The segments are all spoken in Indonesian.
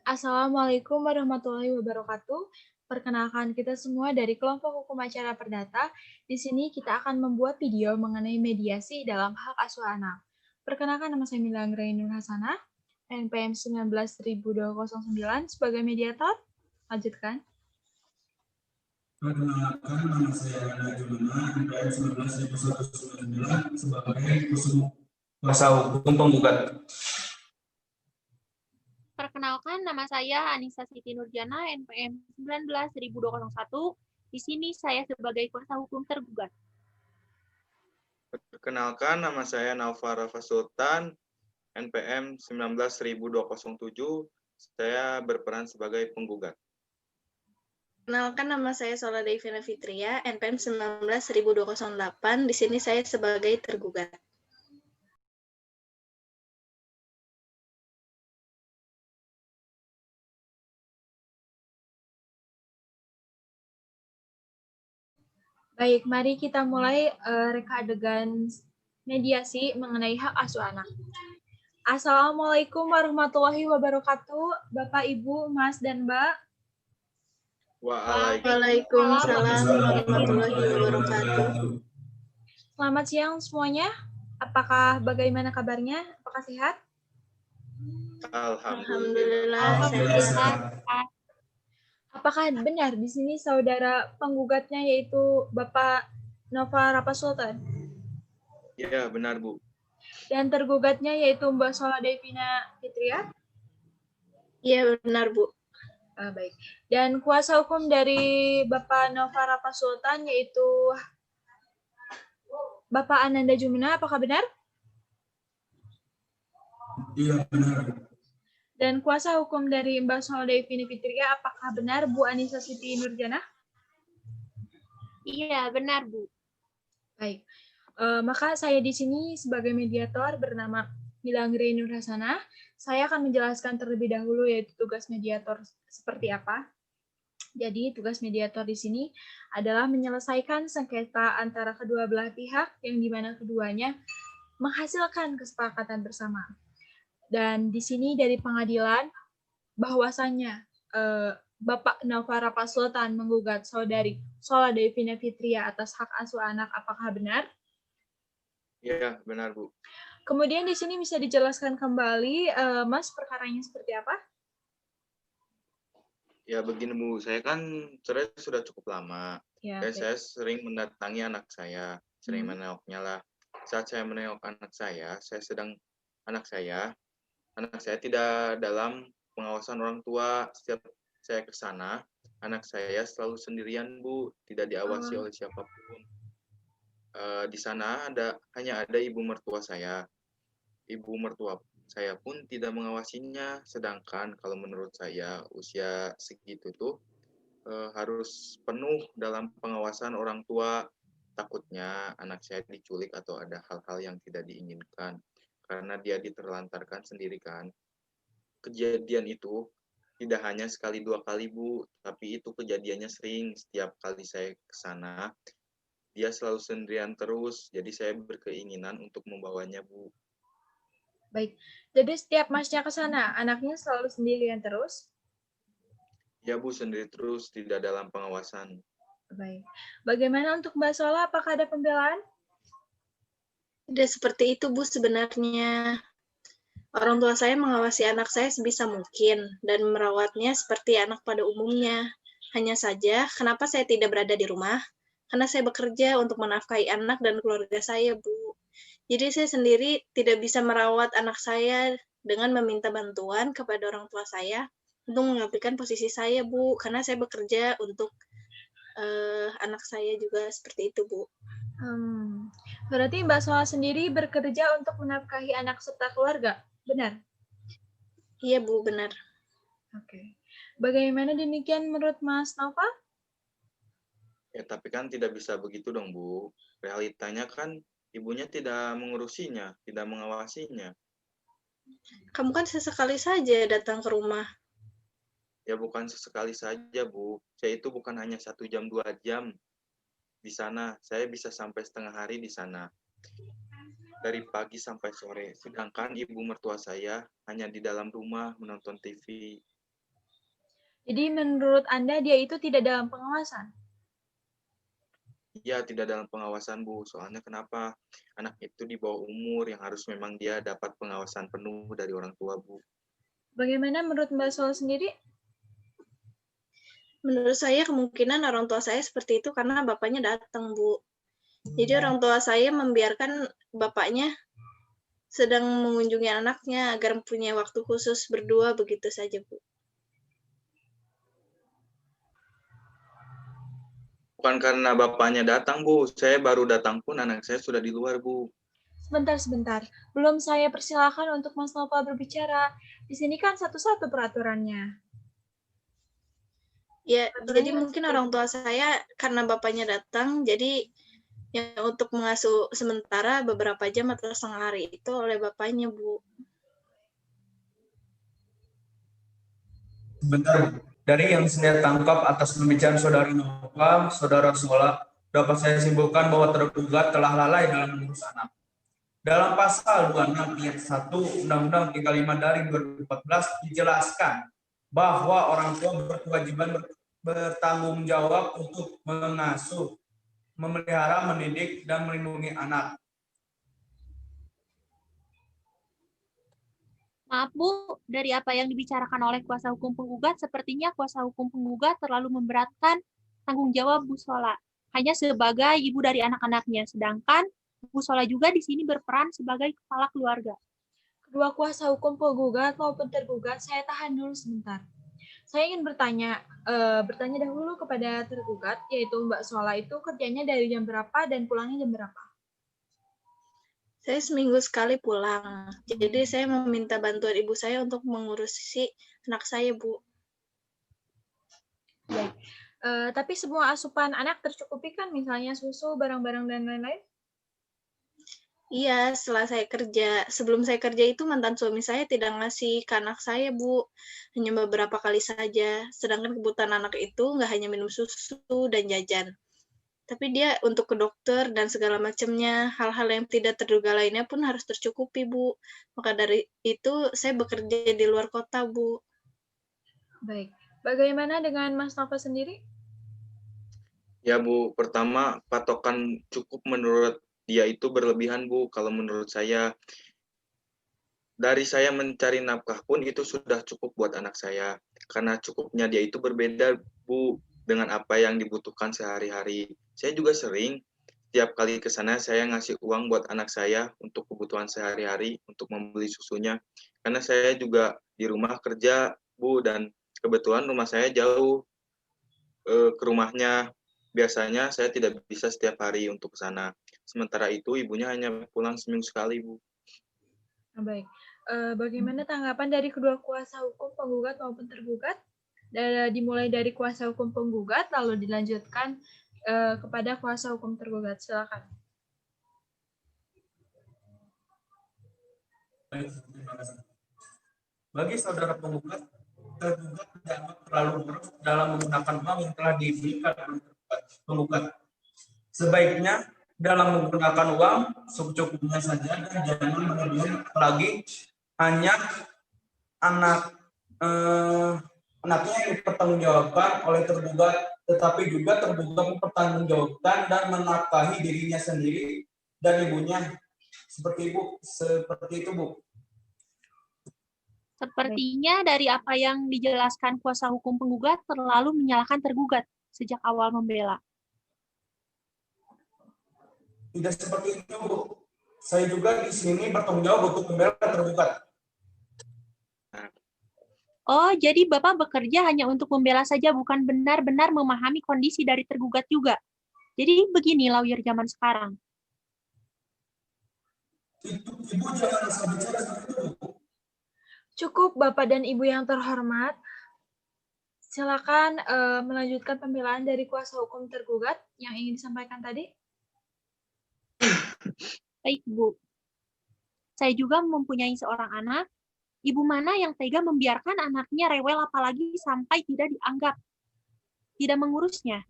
Assalamualaikum warahmatullahi wabarakatuh. Perkenalkan kita semua dari kelompok hukum acara perdata. Di sini kita akan membuat video mengenai mediasi dalam hak asuh anak. Perkenalkan nama saya Mila Anggraini Hasanah, NPM 19.209 sebagai mediator. Lanjutkan. Perkenalkan, nama saya Yana Jumana, NPM 19.199 sebagai kuasa hukum penggugat. Perkenalkan, nama saya Anissa Siti Nurjana, NPM 19.201. Di sini saya sebagai kuasa hukum tergugat. Perkenalkan, nama saya Naufar Rafa Sultan, NPM 19.207. Saya berperan sebagai penggugat. Perkenalkan, nama saya Sola Devina Fitria, NPM 19.208. Di sini saya sebagai tergugat. Baik, mari kita mulai reka adegan mediasi mengenai hak asuh anak. Assalamualaikum warahmatullahi wabarakatuh, Bapak, Ibu, Mas, dan Mbak. Waalaikumsalam warahmatullahi wabarakatuh. Selamat siang semuanya. Bagaimana kabarnya? Apakah sehat? Alhamdulillah sehat. Apakah benar di sini saudara penggugatnya yaitu Bapak Nova Rapa Sultan? Ya, benar, Bu. Dan tergugatnya yaitu Mbak Sola Devina Fitria? Iya, benar, Bu. Baik. Dan kuasa hukum dari Bapak Nova Rapa Sultan yaitu Bapak Ananda Jumena, apakah benar? Iya, benar. Dan kuasa hukum dari Mbak Sola Devina Fitria, apakah benar Bu Anissa Siti Nurjana? Iya, benar, Bu. Baik. Maka saya di sini sebagai mediator bernama Mila Anggraini Nur Hasanah. Saya akan menjelaskan terlebih dahulu yaitu tugas mediator seperti apa. Jadi tugas mediator di sini adalah menyelesaikan sengketa antara kedua belah pihak yang dimana keduanya menghasilkan kesepakatan bersama. Dan di sini dari pengadilan bahwasannya Bapak Nova Rapa Sultan menggugat saudari Sola Devina Fitria atas hak asuh anak, apakah benar? Iya, benar, Bu. Kemudian di sini bisa dijelaskan kembali, Mas, perkaranya seperti apa? Ya, begini, Bu. Saya kan cerai sudah cukup lama. Ya, Dan saya sering mendatangi anak saya, sering menengoknya lah. Saat saya menengok anak saya anak saya tidak dalam pengawasan orang tua. Setiap saya ke sana, anak saya selalu sendirian, Bu, tidak diawasi oleh siapapun. Di sana hanya ada ibu mertua saya. Ibu mertua saya pun tidak mengawasinya, sedangkan kalau menurut saya usia segitu tuh harus penuh dalam pengawasan orang tua. Takutnya anak saya diculik atau ada hal-hal yang tidak diinginkan karena dia diterlantarkan sendiri kan. Kejadian itu tidak hanya sekali dua kali, Bu, tapi itu kejadiannya sering. Setiap kali saya ke sana, dia selalu sendirian terus, jadi saya berkeinginan untuk membawanya, Bu. Baik, jadi setiap Masnya ke sana, anaknya selalu sendirian terus? Ya, Bu, sendiri terus, tidak dalam pengawasan. Baik. Bagaimana untuk Mbak Sola, apakah ada pembelaan? Tidak seperti itu, Bu, sebenarnya. Orang tua saya mengawasi anak saya sebisa mungkin dan merawatnya seperti anak pada umumnya. Hanya saja, kenapa saya tidak berada di rumah? Karena saya bekerja untuk menafkahi anak dan keluarga saya, Bu. Jadi saya sendiri tidak bisa merawat anak saya dengan meminta bantuan kepada orang tua saya untuk menggantikan posisi saya, Bu. Karena saya bekerja untuk anak saya juga seperti itu, Bu. Berarti Mbak Sola sendiri bekerja untuk menafkahi anak serta keluarga, benar? Iya, Bu, benar. Oke. Bagaimana demikian menurut Mas Nova? Ya, tapi kan tidak bisa begitu dong, Bu. Realitanya kan ibunya tidak mengurusinya, tidak mengawasinya. Kamu kan sesekali saja datang ke rumah. Ya, bukan sesekali saja, Bu. Saya itu bukan hanya 1 jam, 2 jam di sana. Saya bisa sampai setengah hari di sana. Dari pagi sampai sore. Sedangkan ibu mertua saya hanya di dalam rumah menonton TV. Jadi menurut Anda dia itu tidak dalam pengawasan? Ya, tidak dalam pengawasan, Bu. Soalnya kenapa? Anak itu di bawah umur yang harus memang dia dapat pengawasan penuh dari orang tua, Bu. Bagaimana menurut Mbak Sol sendiri? Menurut saya kemungkinan orang tua saya seperti itu karena bapaknya datang, Bu. Jadi orang tua saya membiarkan bapaknya sedang mengunjungi anaknya agar punya waktu khusus berdua begitu saja, Bu. Bukan karena bapaknya datang, Bu. Saya baru datang pun anak saya sudah di luar, Bu. Sebentar. Belum saya persilakan untuk Mas Nova berbicara. Di sini kan satu-satu peraturannya. Ya, Peraturannya jadi kan mungkin seperti orang tua saya karena bapaknya datang, jadi yang untuk mengasuh sementara beberapa jam atau setengah hari itu oleh bapaknya, Bu. Sebentar, Bu. Dari yang saya tangkap atas pembicaraan Saudari Nova, Saudara Sola, dapat saya simpulkan bahwa tergugat telah lalai dalam mengurus anak. Dalam pasal 26 ayat 1 Undang-Undang 35 dari 2014 dijelaskan bahwa orang tua berkewajiban bertanggung jawab untuk mengasuh, memelihara, mendidik, dan melindungi anak. Maaf Bu, dari apa yang dibicarakan oleh kuasa hukum penggugat, sepertinya kuasa hukum penggugat terlalu memberatkan tanggung jawab Bu Sola. Hanya sebagai ibu dari anak-anaknya, sedangkan Bu Sola juga di sini berperan sebagai kepala keluarga. kedua kuasa hukum penggugat maupun tergugat, saya tahan dulu sebentar. Saya ingin bertanya dahulu kepada tergugat, yaitu Mbak Sola itu kerjanya dari jam berapa dan pulangnya jam berapa? Saya seminggu sekali pulang. Jadi saya meminta bantuan ibu saya untuk mengurusi anak saya, Bu. Baik. Tapi semua asupan anak tercukupi kan, misalnya susu, barang-barang, dan lain-lain? Iya, setelah saya kerja. Sebelum saya kerja itu mantan suami saya tidak ngasih ke anak saya, Bu. Hanya beberapa kali saja. Sedangkan kebutuhan anak itu nggak hanya minum susu dan jajan. Tapi dia untuk ke dokter dan segala macamnya, hal-hal yang tidak terduga lainnya pun harus tercukupi, Bu. Maka dari itu saya bekerja di luar kota, Bu. Baik. Bagaimana dengan Mas Nova sendiri? Ya, Bu. Pertama, patokan cukup menurut dia itu berlebihan, Bu. Kalau menurut saya, dari saya mencari nafkah pun itu sudah cukup buat anak saya. Karena cukupnya dia itu berbeda, Bu, dengan apa yang dibutuhkan sehari-hari. Saya juga sering tiap kali ke sana saya ngasih uang buat anak saya untuk kebutuhan sehari-hari, untuk membeli susunya. Karena saya juga di rumah kerja, Bu, dan kebetulan rumah saya jauh ke rumahnya. Biasanya saya tidak bisa setiap hari untuk ke sana. Sementara itu ibunya hanya pulang seminggu sekali, Bu. Baik. Bagaimana tanggapan dari kedua kuasa hukum penggugat maupun tergugat? Dimulai dari kuasa hukum penggugat, lalu dilanjutkan kepada kuasa hukum tergugat. Silakan. Bagi saudara penggugat, tergugat dianggap terlalu boros dalam menggunakan uang yang telah diberikan oleh penggugat. Sebaiknya dalam menggunakan uang secukupnya saja dan jangan berlebihan, apalagi hanya anaknya yang dipertanggungjawabkan oleh tergugat, tetapi juga tergugat mempertanggungjawabkan dan menafkahi dirinya sendiri dan ibunya. Seperti itu, Bu. Sepertinya dari apa yang dijelaskan kuasa hukum penggugat terlalu menyalahkan tergugat sejak awal membela. Tidak seperti itu, Bu. Saya juga di sini bertanggung jawab untuk membela tergugat. Oh, jadi Bapak bekerja hanya untuk membela saja, bukan benar-benar memahami kondisi dari tergugat juga. Jadi begini lawyer zaman sekarang. Ibu jangan asal bicara seperti itu, Bu. Cukup, Bapak dan Ibu yang terhormat. Silakan melanjutkan pembelaan dari kuasa hukum tergugat yang ingin disampaikan tadi. Baik, Bu. Saya juga mempunyai seorang anak. Ibu mana yang tega membiarkan anaknya rewel apalagi sampai tidak dianggap, tidak mengurusnya.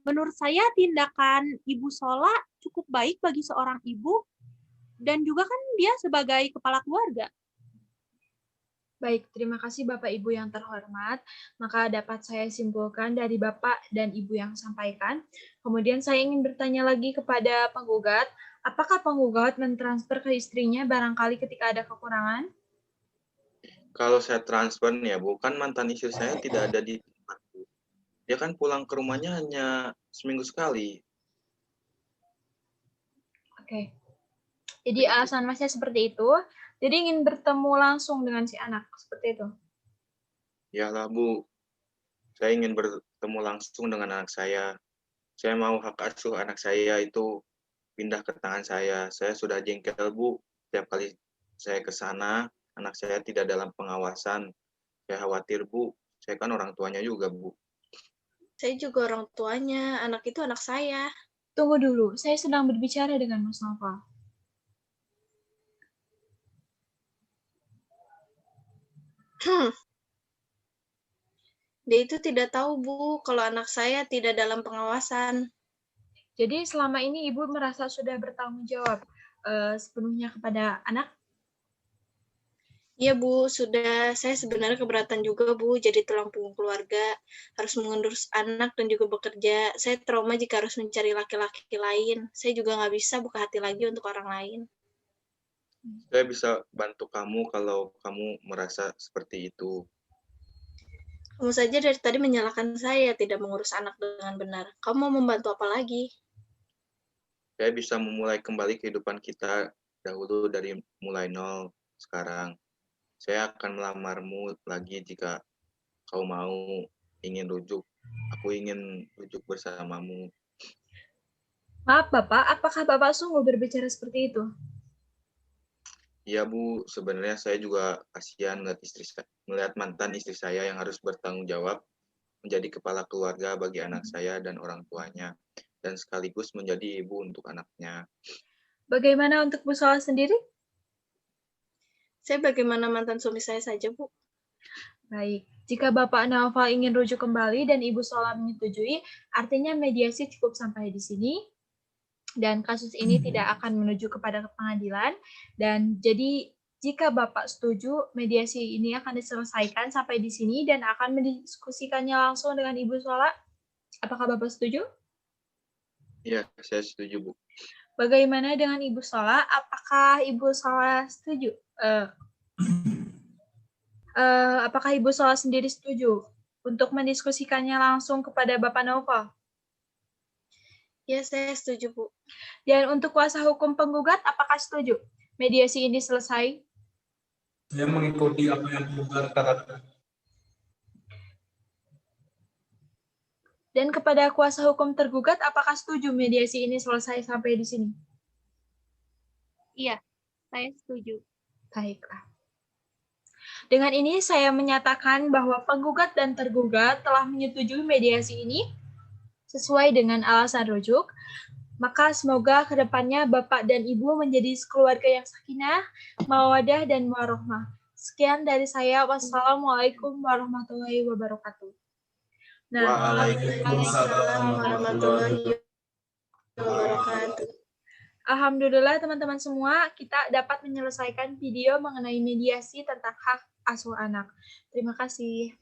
Menurut saya tindakan Ibu Sola cukup baik bagi seorang ibu dan juga kan dia sebagai kepala keluarga. Baik, terima kasih Bapak Ibu yang terhormat. Maka dapat saya simpulkan dari Bapak dan Ibu yang sampaikan. Kemudian saya ingin bertanya lagi kepada penggugat, apakah penggugat mentransfer ke istrinya barangkali ketika ada kekurangan? Kalau saya transfer nih ya Bu, kan mantan istri saya tidak ada di tempat Bu. Dia kan pulang ke rumahnya hanya seminggu sekali. Oke. Jadi alasan Masnya seperti itu, jadi ingin bertemu langsung dengan si anak, seperti itu. Iyalah Bu, saya ingin bertemu langsung dengan anak saya. Saya mau hak asuh anak saya itu pindah ke tangan saya. Saya sudah jengkel Bu, setiap kali saya ke sana, anak saya tidak dalam pengawasan. Saya khawatir Bu, saya kan orang tuanya juga Bu. Saya juga orang tuanya, anak itu anak saya. Tunggu dulu, saya sedang berbicara dengan Mas Noval. Dia itu tidak tahu, Bu, kalau anak saya tidak dalam pengawasan. Jadi selama ini Ibu merasa sudah bertanggung jawab sepenuhnya kepada anak? Iya, Bu, sudah. Saya sebenarnya keberatan juga, Bu, jadi tulang punggung keluarga, harus mengurus anak dan juga bekerja. Saya trauma jika harus mencari laki-laki lain. Saya juga nggak bisa buka hati lagi untuk orang lain. Saya bisa bantu kamu kalau kamu merasa seperti itu. Kamu saja dari tadi menyalahkan saya tidak mengurus anak dengan benar. Kamu mau membantu apa lagi? Saya bisa memulai kembali kehidupan kita dahulu dari mulai nol sekarang. Saya akan melamarmu lagi jika kau mau ingin rujuk. Aku ingin rujuk bersamamu. Maaf Bapak, apakah Bapak sungguh berbicara seperti itu? Iya Bu, sebenarnya saya juga kasihan melihat mantan istri saya yang harus bertanggung jawab menjadi kepala keluarga bagi anak saya dan orang tuanya, dan sekaligus menjadi ibu untuk anaknya. Bagaimana untuk Bu Sola sendiri? Saya bagaimana mantan suami saya saja, Bu. Baik, jika Bapak Naufal ingin rujuk kembali dan Ibu Sola menyetujui, artinya mediasi cukup sampai di sini. Dan kasus ini tidak akan menuju kepada pengadilan. Dan jadi jika Bapak setuju, mediasi ini akan diselesaikan sampai di sini dan akan mendiskusikannya langsung dengan Ibu Sola. Apakah Bapak setuju? Iya, saya setuju Bu. Bagaimana dengan Ibu Sola? Apakah Ibu Sola setuju? Apakah Ibu Sola sendiri setuju untuk mendiskusikannya langsung kepada Bapak Naufal? Ya, saya setuju, Bu. Dan untuk kuasa hukum penggugat, apakah setuju mediasi ini selesai? Saya mengikuti apa yang penggugat katakan. Dan kepada kuasa hukum tergugat, apakah setuju mediasi ini selesai sampai di sini? Iya, saya setuju. Baiklah. Dengan ini saya menyatakan bahwa penggugat dan tergugat telah menyetujui mediasi ini sesuai dengan alasan rujuk. Maka semoga kedepannya Bapak dan Ibu menjadi keluarga yang sakinah, mawadah, dan warohmah. Sekian dari saya. Wassalamualaikum warahmatullahi wabarakatuh. Waalaikumsalam warahmatullahi wabarakatuh. Alhamdulillah teman-teman semua, kita dapat menyelesaikan video mengenai mediasi tentang hak asuh anak. Terima kasih.